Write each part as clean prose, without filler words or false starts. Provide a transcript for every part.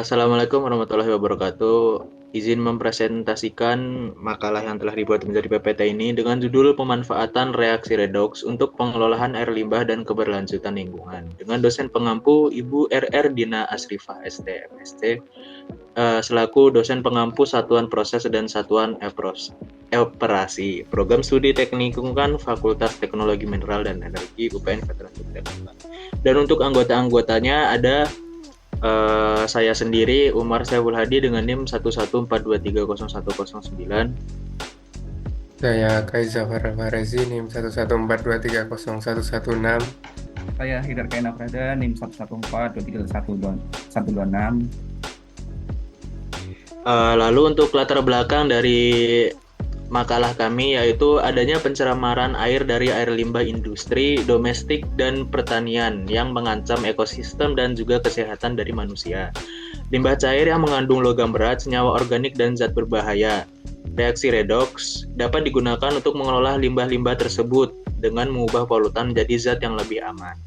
Assalamualaikum warahmatullahi wabarakatuh. Izin mempresentasikan makalah yang telah dibuat menjadi PPT ini dengan judul Pemanfaatan Reaksi Redoks untuk Pengelolaan Air Limbah dan Keberlanjutan Lingkungan dengan dosen pengampu Ibu RR Dina Asrifah ST MSc selaku dosen pengampu Satuan Proses dan Satuan Operasi Program Studi Teknik Lingkungan Fakultas Teknologi Mineral dan Energi UPN Veteran Yogyakarta. Dan untuk anggota-anggotanya ada saya sendiri Umar Saiful Hadi dengan NIM 114230109. Saya Kaiza Farah Farezi, NIM 114230116. Saya Hidar Kaina Prada, NIM 114231126. Lalu untuk latar belakang dari makalah kami yaitu adanya pencemaran air dari air limbah industri, domestik, dan pertanian yang mengancam ekosistem dan juga kesehatan dari manusia. Limbah cair yang mengandung logam berat, senyawa organik, dan zat berbahaya. Reaksi redoks dapat digunakan untuk mengelola limbah-limbah tersebut dengan mengubah polutan menjadi zat yang lebih aman.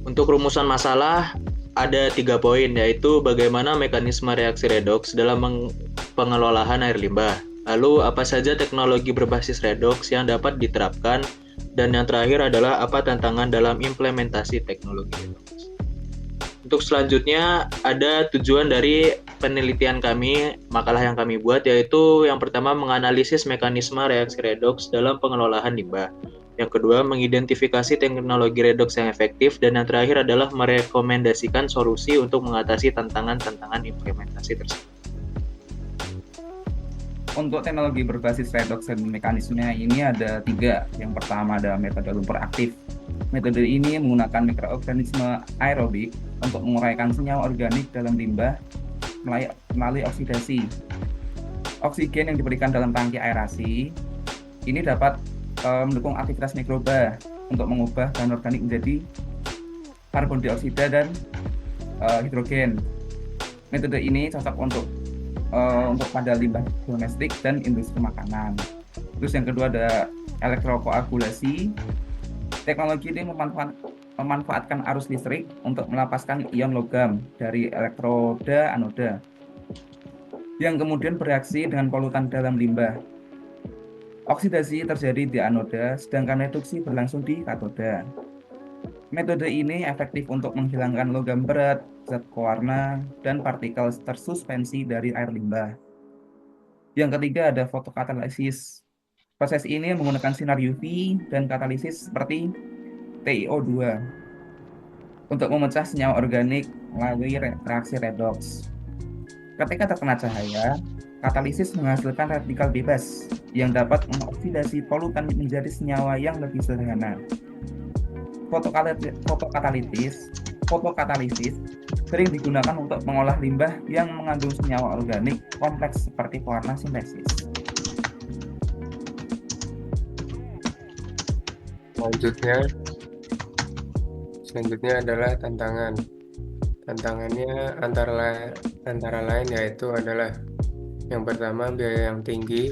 Untuk rumusan masalah ada 3 poin, yaitu bagaimana mekanisme reaksi redoks dalam pengelolaan air limbah. Lalu apa saja teknologi berbasis redoks yang dapat diterapkan, dan yang terakhir adalah apa tantangan dalam implementasi teknologi redoks. Untuk selanjutnya ada tujuan dari penelitian kami, makalah yang kami buat, yaitu yang pertama menganalisis mekanisme reaksi redoks dalam pengelolaan limbah. Yang kedua, mengidentifikasi teknologi redoks yang efektif, dan yang terakhir adalah merekomendasikan solusi untuk mengatasi tantangan-tantangan implementasi tersebut. Untuk teknologi berbasis redoks dan mekanismenya ini ada 3. Yang pertama ada metode lumpur aktif. Metode ini menggunakan mikroorganisme aerobik untuk menguraikan senyawa organik dalam limbah melalui oksidasi. Oksigen yang diberikan dalam tangki aerasi ini dapat mendukung aktivitas mikroba untuk mengubah bahan organik menjadi karbon dioksida dan hidrogen. Metode ini cocok untuk pada limbah domestik dan industri makanan. Terus yang kedua ada elektrokoagulasi. Teknologi ini memanfaatkan arus listrik untuk melepaskan ion logam dari elektroda anoda yang kemudian bereaksi dengan polutan dalam limbah. Oksidasi terjadi di anoda, sedangkan reduksi berlangsung di katoda. Metode ini efektif untuk menghilangkan logam berat, zat pewarna, dan partikel tersuspensi dari air limbah. Yang ketiga ada fotokatalisis. Proses ini menggunakan sinar UV dan katalisis seperti TiO2 untuk memecah senyawa organik melalui reaksi redoks. Ketika terkena cahaya, katalisis menghasilkan radikal bebas yang dapat mengoksidasi polutan menjadi senyawa yang lebih sederhana. Fotokatalisis sering digunakan untuk mengolah limbah yang mengandung senyawa organik kompleks seperti pewarna sintesis. Selanjutnya adalah tantangan. Tantangannya antara lain yaitu adalah yang pertama biaya yang tinggi,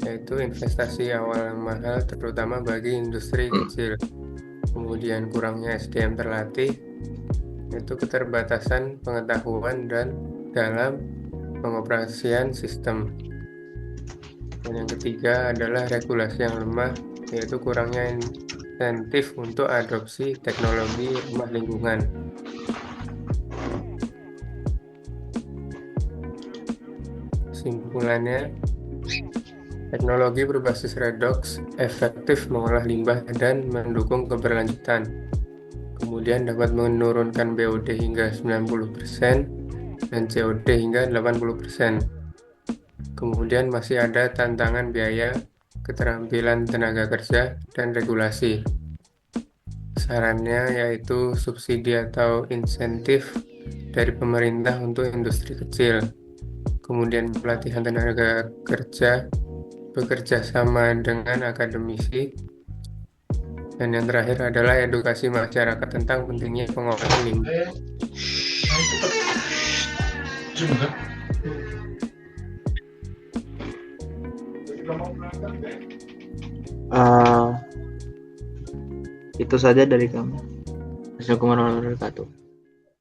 yaitu investasi awal yang mahal terutama bagi industri kecil. Kemudian kurangnya SDM terlatih, yaitu keterbatasan pengetahuan dan dalam pengoperasian sistem. Dan yang ketiga adalah regulasi yang lemah, yaitu kurangnya insentif untuk adopsi teknologi ramah lingkungan. Kesimpulannya, teknologi berbasis redoks efektif mengolah limbah dan mendukung keberlanjutan. Kemudian dapat menurunkan BOD hingga 90% dan COD hingga 80%. Kemudian masih ada tantangan biaya, keterampilan tenaga kerja, dan regulasi. Sarannya yaitu subsidi atau insentif dari pemerintah untuk industri kecil. Kemudian pelatihan tenaga kerja, bekerja sama dengan akademisi, dan yang terakhir adalah edukasi masyarakat tentang pentingnya pengolahan limbah. Itu saja dari kami. Assalamualaikum warahmatullahi wabarakatuh.